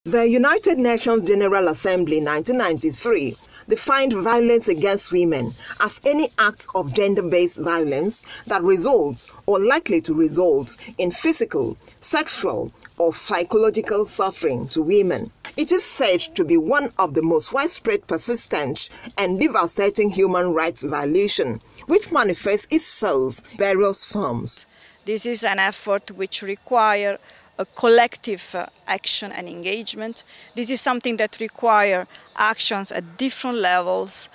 The United Nations General Assembly 1993 defined violence against women as any act of gender-based violence that results or likely to result in physical, sexual, or psychological suffering to women. It is said to be one of the most widespread, persistent, and devastating human rights violation, which manifests itself in various forms. This is an effort which requires a collective action and engagement. This is something that requires actions at different levels,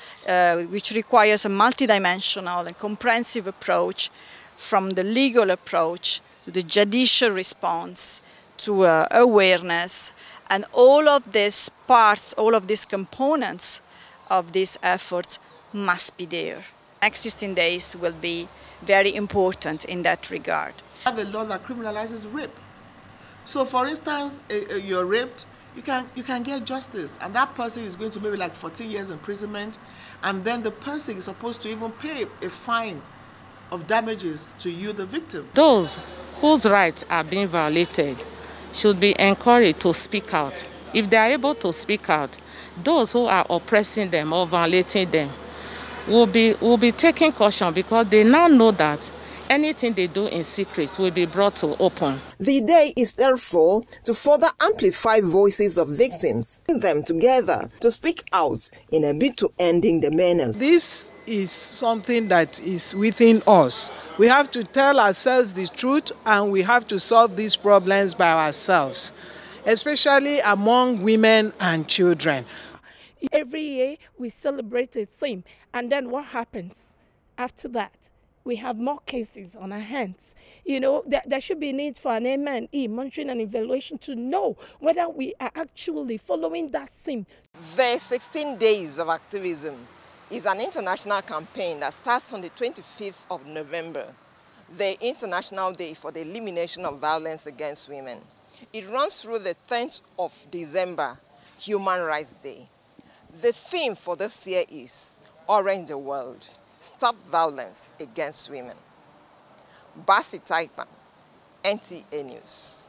which requires a multidimensional and comprehensive approach, from the legal approach to the judicial response to awareness, and all of these parts, all of these components of these efforts must be there. Next 16 days will be very important in that regard. We have a law that criminalizes rape. So, for instance, you're raped, you can get justice, and that person is going to maybe like 14 years imprisonment, and then the person is supposed to even pay a fine of damages to you, the victim. Those whose rights are being violated should be encouraged to speak out. If they are able to speak out, those who are oppressing them or violating them will be taking caution, because they now know that anything they do in secret will be brought to open. The day is therefore to further amplify voices of victims, bring them together to speak out in a bid to ending the menace. This is something that is within us. We have to tell ourselves the truth, and we have to solve these problems by ourselves, especially among women and children. Every year we celebrate a theme, and then what happens after that? We have more cases on our hands. You know, there should be need for an M&E, monitoring and evaluation, to know whether we are actually following that theme. The 16 days of activism is an international campaign that starts on the 25th of November, the International Day for the Elimination of Violence Against Women. It runs through the 10th of December, Human Rights Day. The theme for this year is Orange the World. Stop violence against women. Basi Taipan, NTA News.